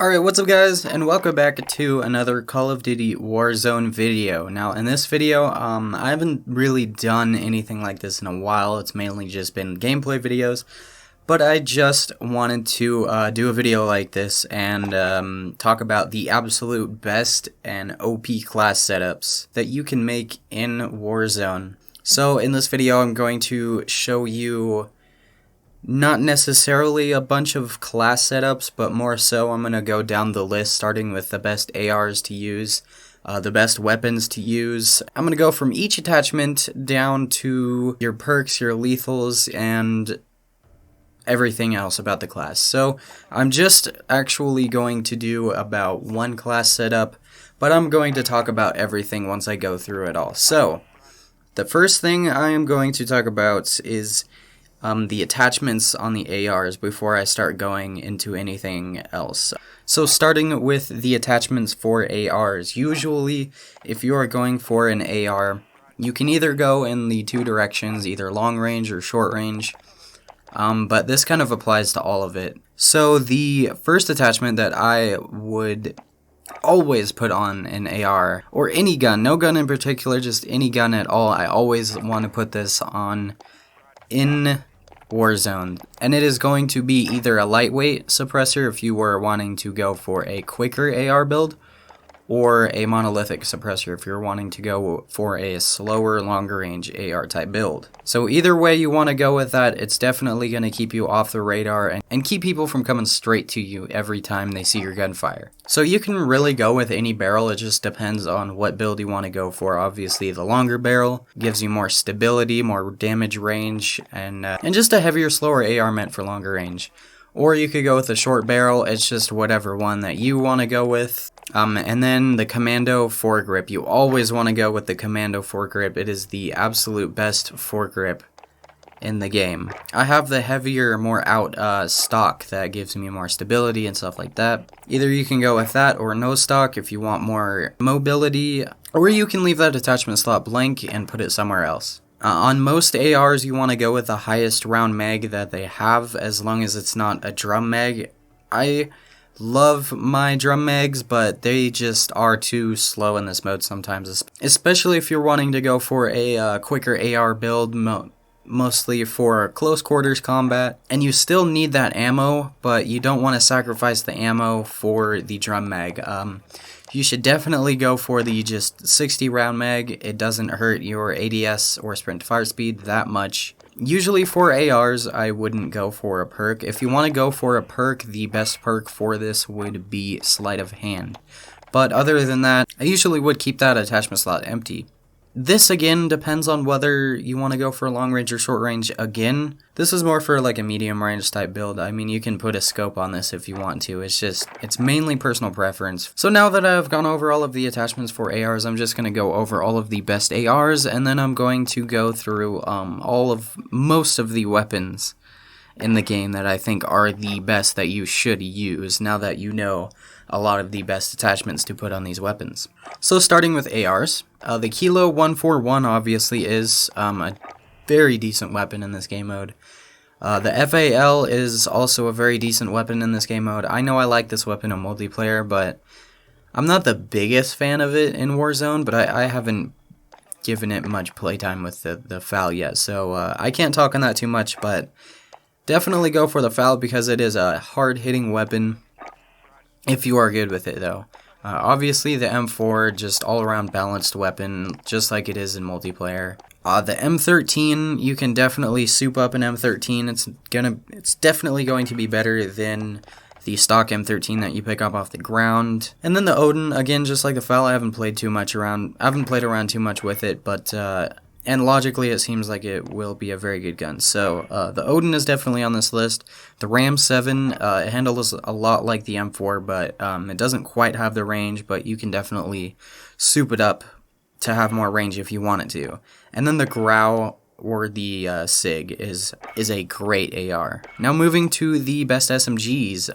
Alright, what's up guys, and welcome back to another Call of Duty Warzone video. Now, in this video, I haven't really done anything like this in a while. It's mainly just been gameplay videos, but I just wanted to do a video like this and talk about the absolute best and OP class setups that you can make in Warzone. So, in this video, I'm going to show you not necessarily a bunch of class setups, but more so I'm going to go down the list starting with the best ARs to use, the best weapons to use. I'm going to go from each attachment down to your perks, your lethals, and everything else about the class. So I'm just actually going to do about one class setup, but I'm going to talk about everything once I go through it all. So the first thing I am going to talk about is the attachments on the ARs before I start going into anything else. So starting with the attachments for ARs, usually if you are going for an AR, you can either go in the two directions, either long range or short range, but this kind of applies to all of it. So the first attachment that I would always put on an AR, or any gun, no gun in particular, just any gun at all, I always want to put this on in Warzone, and it is going to be either a lightweight suppressor if you were wanting to go for a quicker AR build, or a monolithic suppressor if you're wanting to go for a slower, longer range AR type build. So either way you want to go with that, it's definitely going to keep you off the radar and keep people from coming straight to you every time they see your gunfire. So you can really go with any barrel, it just depends on what build you want to go for. Obviously the longer barrel gives you more stability, more damage range, and just a heavier, slower AR meant for longer range. Or you could go with a short barrel, it's just whatever one that you want to go with. And then the Commando foregrip, you always want to go with the Commando foregrip. It is the absolute best foregrip in the game. I have the heavier, more out stock that gives me more stability and stuff like that. Either you can go with that or no stock if you want more mobility, or you can leave that attachment slot blank and put it somewhere else. On most ARs, you want to go with the highest round mag that they have, as long as it's not a drum mag. I love my drum mags, but they just are too slow in this mode sometimes, especially if you're wanting to go for a quicker AR build, mostly for close quarters combat, and you still need that ammo, but you don't want to sacrifice the ammo for the drum mag. You should definitely go for the just 60 round mag. It doesn't hurt your ADS or sprint to fire speed that much. Usually for ARs, I wouldn't go for a perk. If you want to go for a perk, the best perk for this would be sleight of hand. But other than that, I usually would keep that attachment slot empty. This again depends on whether you want to go for long range or short range again. This is more for like a medium range type build. I mean, you can put a scope on this if you want to. It's mainly personal preference. So now that I've gone over all of the attachments for ARs, I'm just going to go over all of the best ARs, and then I'm going to go through most of the weapons in the game that I think are the best that you should use now that you know a lot of the best attachments to put on these weapons. So starting with ARs, the Kilo 141 obviously is a very decent weapon in this game mode. The FAL is also a very decent weapon in this game mode. I know I like this weapon in multiplayer, but I'm not the biggest fan of it in Warzone, but I haven't given it much playtime with the FAL yet, so I can't talk on that too much, but definitely go for the FAL because it is a hard-hitting weapon if you are good with it, though. Obviously, the M4, just all-around balanced weapon, just like it is in multiplayer. The M13, you can definitely soup up an M13. It's definitely going to be better than the stock M13 that you pick up off the ground. And then the Odin, again, just like the FAL, I haven't played around too much with it, but and logically, it seems like it will be a very good gun. So, the Odin is definitely on this list. The Ram 7, it handles a lot like the M4, but it doesn't quite have the range, but you can definitely soup it up to have more range if you want it to. And then the Grau, or the SIG, is a great AR. Now moving to the best SMGs,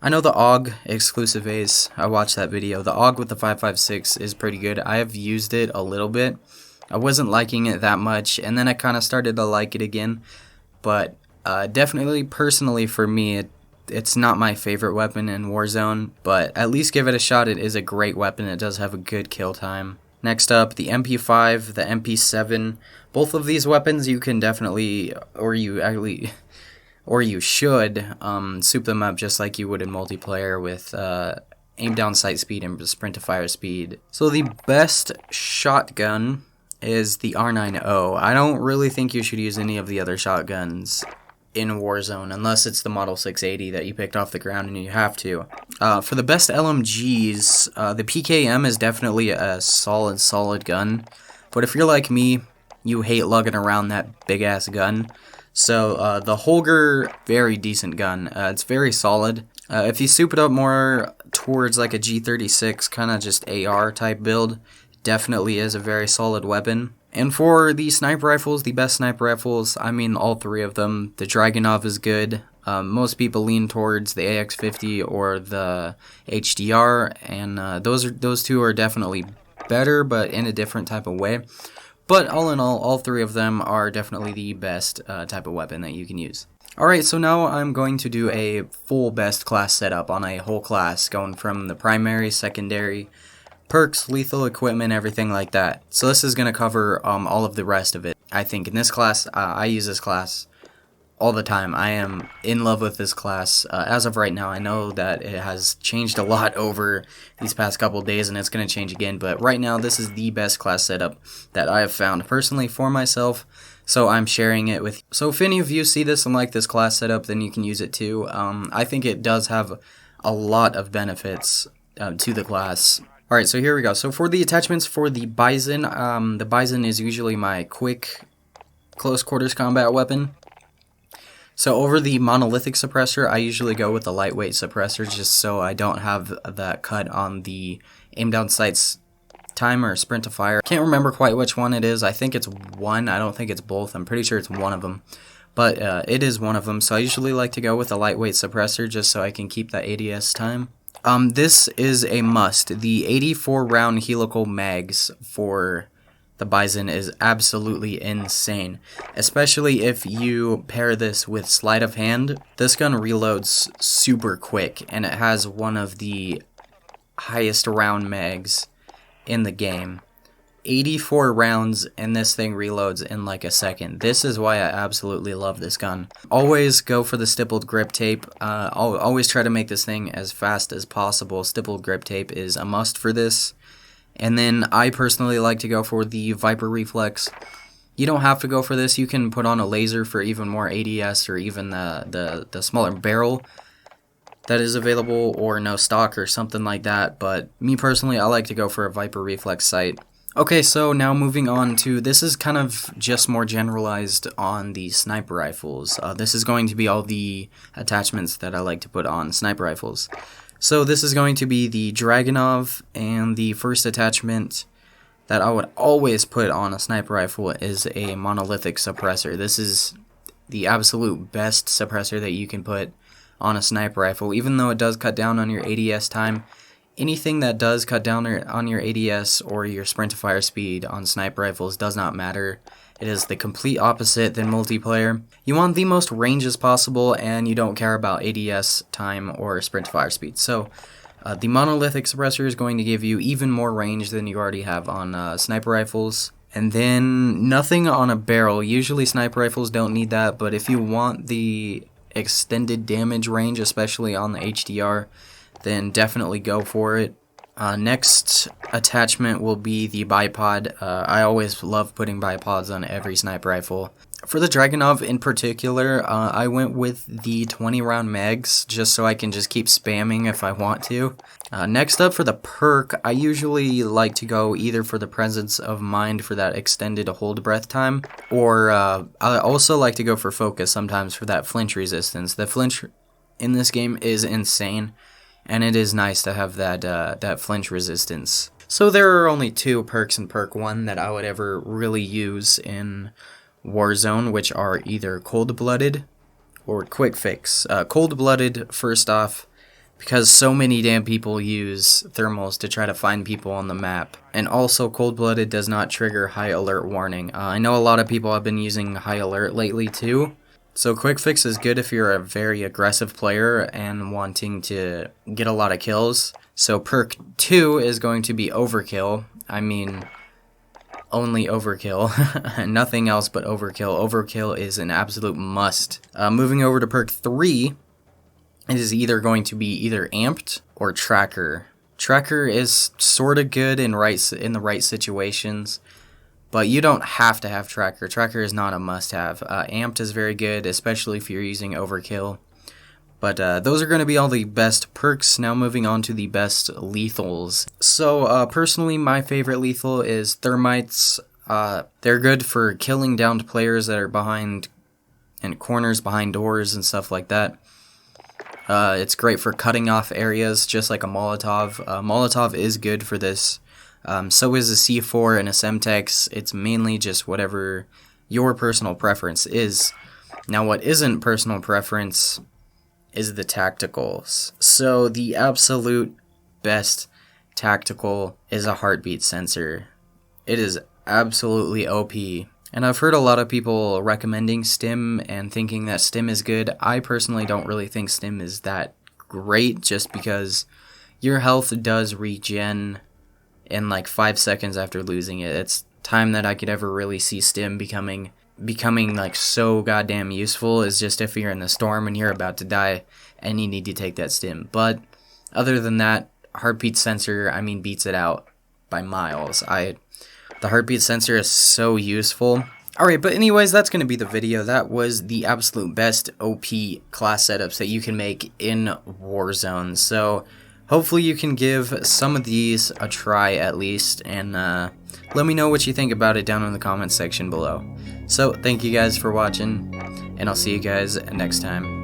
I know the AUG exclusive Ace, I watched that video. The AUG with the 5.56 is pretty good. I have used it a little bit. I wasn't liking it that much, and then I kind of started to like it again, but definitely, personally, for me, It's not my favorite weapon in Warzone, but at least give it a shot. It is a great weapon. It does have a good kill time. Next up, the MP5, the MP7. Both of these weapons you can definitely, or you should, soup them up just like you would in multiplayer with aim down sight speed and sprint to fire speed. So the best shotgun is the R9O. I don't really think you should use any of the other shotguns in Warzone unless it's the Model 680 that you picked off the ground and you have to. For the best LMGs, the PKM is definitely a solid gun, but if you're like me, you hate lugging around that big ass gun. So the Holger, very decent gun. It's very solid. If you soup it up more towards like a G36 kind of just AR type build, definitely is a very solid weapon. And for the sniper rifles, the best sniper rifles, I mean all three of them. The Dragunov is good. Most people lean towards the AX50 or the HDR, and those two are definitely better, but in a different type of way. But all in all three of them are definitely the best type of weapon that you can use. Alright, so now I'm going to do a full best class setup on a whole class, going from the primary, secondary, perks, lethal equipment, everything like that. So this is going to cover all of the rest of it. I think in this class, I use this class all the time. I am in love with this class. As of right now, I know that it has changed a lot over these past couple days and it's going to change again, but right now this is the best class setup that I have found personally for myself, so I'm sharing it with you. So if any of you see this and like this class setup, then you can use it too. I think it does have a lot of benefits to the class. Alright, so here we go. So for the attachments for the Bison, the Bison is usually my quick close quarters combat weapon. So over the monolithic suppressor, I usually go with the lightweight suppressor just so I don't have that cut on the aim down sights time or sprint to fire. Can't remember quite which one it is. I think it's one. I don't think it's both. I'm pretty sure it's one of them. But it is one of them. So I usually like to go with a lightweight suppressor just so I can keep that ADS time. This is a must. The 84 round helical mags for the Bison is absolutely insane, especially if you pair this with sleight of hand. This gun reloads super quick, and it has one of the highest round mags in the game. 84 rounds, and this thing reloads in like a second. This is why I absolutely love this gun. Always go for the stippled grip tape. I'll always try to make this thing as fast as possible. Stippled grip tape is a must for this. And then I personally like to go for the Viper Reflex. You don't have to go for this. You can put on a laser for even more ADS, or even the smaller barrel that is available, or no stock or something like that. But me personally, I like to go for a Viper Reflex sight. Okay, so now moving on to, this is kind of just more generalized on the sniper rifles. This is going to be all the attachments that I like to put on sniper rifles. So this is going to be the Dragunov, and the first attachment that I would always put on a sniper rifle is a monolithic suppressor. This is the absolute best suppressor that you can put on a sniper rifle, even though it does cut down on your ADS time. Anything that does cut down on your ADS or your sprint to fire speed on sniper rifles does not matter. It is the complete opposite than multiplayer. You want the most range as possible, and you don't care about ADS time or sprint to fire speed. So the monolithic suppressor is going to give you even more range than you already have on sniper rifles. And then nothing on a barrel. Usually sniper rifles don't need that, but if you want the extended damage range, especially on the HDR, then definitely go for it. Next attachment will be the bipod. I always love putting bipods on every sniper rifle. For the Dragunov in particular, I went with the 20 round mags just so I can just keep spamming if I want to. Next up for the perk, I usually like to go either for the presence of mind for that extended hold breath time, or I also like to go for focus sometimes for that flinch resistance. The flinch in this game is insane, and it is nice to have that flinch resistance. So there are only two perks in Perk 1 that I would ever really use in Warzone, which are either Cold-Blooded or Quick Fix. Cold-Blooded, first off, because so many damn people use thermals to try to find people on the map. And also, Cold-Blooded does not trigger High Alert warning. I know a lot of people have been using High Alert lately too, So quick fix is good if you're a very aggressive player and wanting to get a lot of kills. So perk 2 is going to be overkill. I mean, only overkill. Nothing else but overkill. Overkill is an absolute must. Moving over to perk 3, it is either going to be either amped or tracker. Tracker is sort of good in the right situations, but you don't have to have tracker. Tracker is not a must-have. Amped is very good, especially if you're using overkill. But those are going to be all the best perks. Now moving on to the best lethals. So personally, my favorite lethal is thermites. They're good for killing downed players that are behind in corners, behind doors, and stuff like that. It's great for cutting off areas, just like a Molotov. Molotov is good for this. So is a C4 and a Semtex. It's mainly just whatever your personal preference is. Now, what isn't personal preference is the tacticals. So the absolute best tactical is a heartbeat sensor. It is absolutely OP. And I've heard a lot of people recommending Stim and thinking that Stim is good. I personally don't really think Stim is that great, just because your health does regen in like 5 seconds after losing it. It's time that I could ever really see Stim becoming like so goddamn useful is just if you're in the storm and you're about to die and you need to take that Stim. But other than that, heartbeat sensor, I mean, beats it out by miles. The heartbeat sensor is so useful. Alright, but anyways, that's going to be the video. That was the absolute best OP class setups that you can make in Warzone. So hopefully you can give some of these a try at least, and let me know what you think about it down in the comments section below. So thank you guys for watching, and I'll see you guys next time.